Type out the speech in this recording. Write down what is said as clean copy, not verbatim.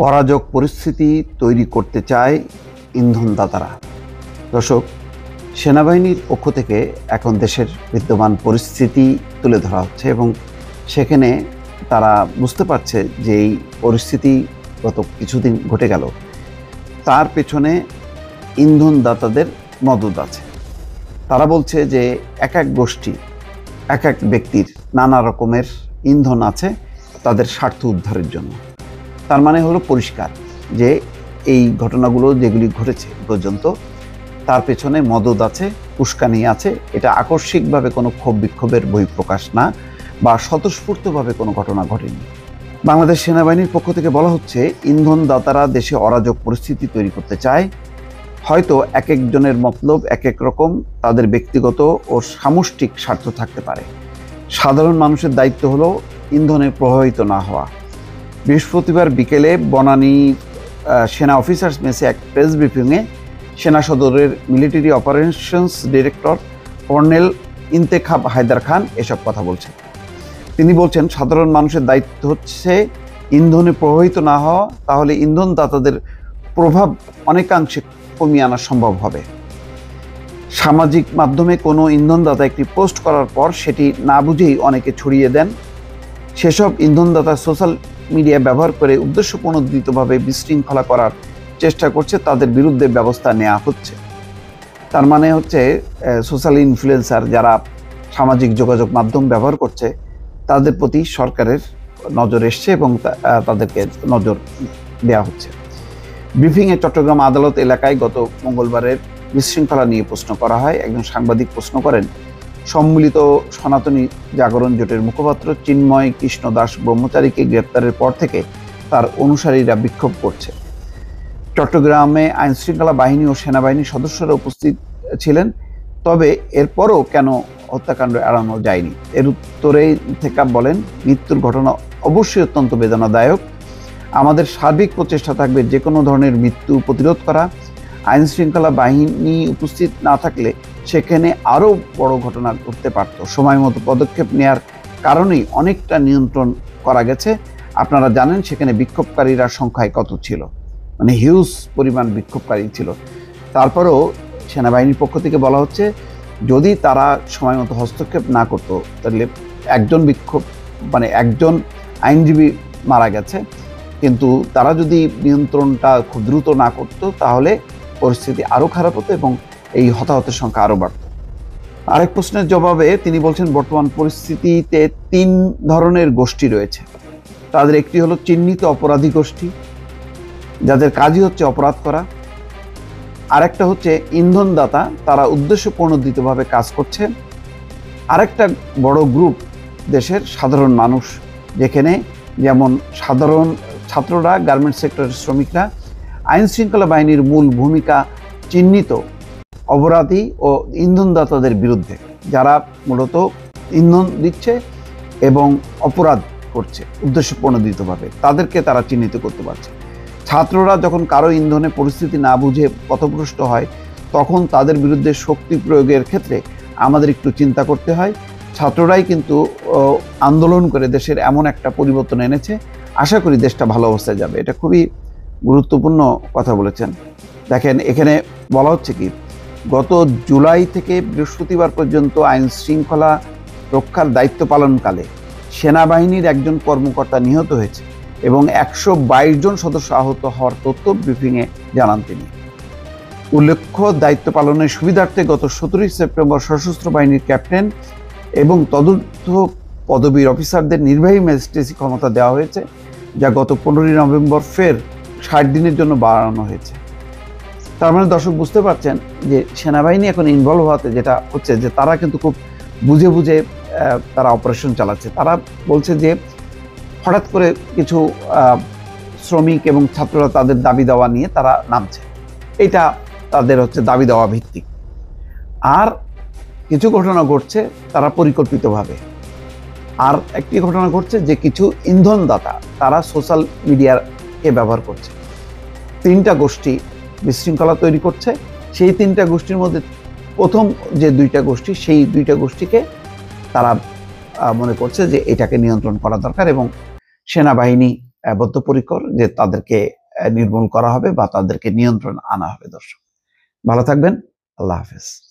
অরাজক পরিস্থিতি তৈরি করতে চায় ইন্ধনদাতারা। দর্শক, সেনাবাহিনীর পক্ষ থেকে এখন দেশের বিদ্যমান পরিস্থিতি তুলে ধরা হচ্ছে এবং সেখানে তারা বুঝতে পারছে যে এই পরিস্থিতি গত কিছুদিন ঘটে গেল, তার পেছনে ইন্ধনদাতাদের মদদ আছে। তারা বলছে যে এক এক গোষ্ঠী, এক এক ব্যক্তির নানা রকমের ইন্ধন আছে তাদের স্বার্থ উদ্ধারের জন্য। তার মানে হলো পরিষ্কার যে এই ঘটনাগুলো যেগুলি ঘটেছে পর্যন্ত তার পেছনে মদদ আছে, উস্কানি আছে। এটা আকস্মিকভাবে কোনো ক্ষোভ বিক্ষোভের বহিঃপ্রকাশ না, বা স্বতঃস্ফূর্তভাবে কোনো ঘটনা ঘটেনি। বাংলাদেশ সেনাবাহিনীর পক্ষ থেকে বলা হচ্ছে, ইন্ধনদাতারা দেশে অরাজক পরিস্থিতি তৈরি করতে চায়। হয়তো এক একজনের মতলব এক এক রকম, তাদের ব্যক্তিগত ও সামষ্টিক স্বার্থ থাকতে পারে। সাধারণ মানুষের দায়িত্ব হলো ইন্ধনে প্রভাবিত না হওয়া। বৃহস্পতিবার বিকেলে বনানী সেনা অফিসার্স মেসে এক প্রেস ব্রিফিংয়ে সেনা সদরের military operations director colonel Intekhab Haider Khan এসব কথা বলছেন। তিনি বলছেন, সাধারণ মানুষের দায়িত্ব হচ্ছে ইন্ধনে প্রভাবিত না হওয়া, তাহলে ইন্ধনদাতাদের প্রভাব অনেকাংশে কমিয়ে আনা সম্ভব হবে। সামাজিক মাধ্যমে কোনো ইন্ধনদাতা একটি পোস্ট করার পর সেটি না বুঝেই অনেকে ছড়িয়ে দেন। সেসব ইন্ধনদাতা সোশ্যাল মিডিয়া ব্যবহার করে উদ্দেশ্যপ্রণোদিতভাবে বিশৃঙ্খলা করার চেষ্টা করছে, তাদের বিরুদ্ধে ব্যবস্থা নেওয়া হচ্ছে। তার মানে হচ্ছে সোশ্যাল ইনফ্লুয়েন্সার যারা সামাজিক যোগাযোগ মাধ্যম ব্যবহার করছে তাদের প্রতি সরকারের নজর এসছে এবং তাদেরকে নজর দেওয়া হচ্ছে। ব্রিফিংয়ে চট্টগ্রাম আদালত এলাকায় গত মঙ্গলবারের বিশৃঙ্খলা নিয়ে প্রশ্ন করা হয়। একজন সাংবাদিক প্রশ্ন করেন, সম্মিলিত সনাতনী জাগরণ জোটের মুখপাত্র চিন্ময় কৃষ্ণ দাস ব্রহ্মচারীকে গ্রেপ্তারের পর থেকে তার অনুসারীরা বিক্ষোভ করছে। চট্টগ্রামে আইনশৃঙ্খলা বাহিনী ও সেনাবাহিনীর সদস্যরা উপস্থিত ছিলেন, তবে এরপরও কেন হত্যাকাণ্ড এড়ানো যায়নি? এর উত্তরে থেকে বলেন, মৃত্যুর ঘটনা অবশ্যই অত্যন্ত বেদনাদায়ক। আমাদের সার্বিক প্রচেষ্টা থাকবে যে কোনো ধরনের মৃত্যু প্রতিরোধ করা। আইন শৃঙ্খলা বাহিনী উপস্থিত না থাকলে সেখানে আরও বড় ঘটনা ঘটতে পারত। সময় মতো পদক্ষেপ নেওয়ার কারণেই অনেকটা নিয়ন্ত্রণ করা গেছে। আপনারা জানেন সেখানে বিক্ষোভকারীরা সংখ্যায় কত ছিল, মানে হিউজ পরিমাণ বিক্ষোভকারী ছিল। তারপরেও সেনাবাহিনীর পক্ষ থেকে বলা হচ্ছে, যদি তারা সময় মতো হস্তক্ষেপ না করতো তাহলে একজন আইনজীবী মারা গেছে, কিন্তু তারা যদি নিয়ন্ত্রণটা খুব দ্রুত না করতো তাহলে পরিস্থিতি আরও খারাপ হতো এবং এই হতাহতের সংখ্যা আরও বাড়ত। আরেক প্রশ্নের জবাবে তিনি বলছেন, বর্তমান পরিস্থিতিতে 3 ধরনের গোষ্ঠী রয়েছে। তাদের একটি হলো চিহ্নিত অপরাধী গোষ্ঠী, যাদের কাজই হচ্ছে অপরাধ করা। আরেকটা হচ্ছে ইন্ধনদাতা, তারা উদ্দেশ্যপ্রণোদিতভাবে কাজ করছে। আরেকটা বড় গ্রুপ দেশের সাধারণ মানুষ, যেখানে যেমন সাধারণ ছাত্ররা, গার্মেন্টস সেক্টরের শ্রমিকরা। আইন শৃঙ্খলা বাহিনীর মূল ভূমিকা চিহ্নিত অপরাধী ও ইন্ধনদাতাদের বিরুদ্ধে, যারা মূলত ইন্ধন দিচ্ছে এবং অপরাধ করছে উদ্দেশ্যপ্রণোদিতভাবে, তাদেরকে তারা চিহ্নিত করতে পারছে। ছাত্ররা যখন কারো ইন্ধনে পরিস্থিতি না বুঝে পথভ্রষ্ট হয়, তখন তাদের বিরুদ্ধে শক্তি প্রয়োগের ক্ষেত্রে আমাদের একটু চিন্তা করতে হয়। ছাত্ররাই কিন্তু আন্দোলন করে দেশের এমন একটা পরিবর্তন এনেছে, আশা করি দেশটা ভালো অবস্থায় যাবে। এটা খুবই গুরুত্বপূর্ণ কথা বলেছেন। দেখেন, এখানে বলা হচ্ছে কি, গত জুলাই থেকে বৃহস্পতিবার পর্যন্ত আইন শৃঙ্খলা রক্ষার দায়িত্ব পালনকালে সেনাবাহিনীর একজন কর্মকর্তা নিহত হয়েছে এবং 122 জন সদস্য আহত হওয়ার তথ্য ব্রিফিংয়ে জানান তিনি। উল্লেখ্য, দায়িত্ব পালনের সুবিধার্থে গত 17 সেপ্টেম্বর সশস্ত্র বাহিনীর ক্যাপ্টেন এবং তদূর্ধ্ব পদবীর অফিসারদের নির্বাহী ম্যাজিস্ট্রেসি ক্ষমতা দেওয়া হয়েছে, যা গত 15 নভেম্বর ফের 60 দিনের জন্য বাড়ানো হয়েছে। তার মানে দর্শক, বুঝতে পারছেন যে সেনাবাহিনী এখন ইনভলভ হওয়াতে যেটা হচ্ছে যে তারা কিন্তু খুব বুঝে বুঝে তারা অপারেশন চালাচ্ছে। তারা বলছে যে হঠাৎ করে কিছু শ্রমিক এবং ছাত্ররা তাদের দাবি দেওয়া নিয়ে তারা নামছে, এটা তাদের হচ্ছে দাবি দেওয়া ভিত্তিক। আর কিছু ঘটনা ঘটছে তারা পরিকল্পিতভাবে। আর একটি ঘটনা ঘটছে যে কিছু ইন্ধনদাতা তারা সোশ্যাল মিডিয়াকে ব্যবহার করছে। 3টা গোষ্ঠী বিশৃঙ্খলা তৈরি করছে। সেই 3টা গোষ্ঠীর মধ্যে প্রথম যে 2টা গোষ্ঠী, সেই 2টা গোষ্ঠীকে তারা মনে করছে যে এটাকে নিয়ন্ত্রণ করা দরকার এবং সেনাবাহিনী বদ্ধপরিকর যে তাদেরকে নির্মূল করা হবে বা তাদেরকে নিয়ন্ত্রণ আনা হবে। দর্শক ভালো থাকবেন, আল্লাহ হাফেজ।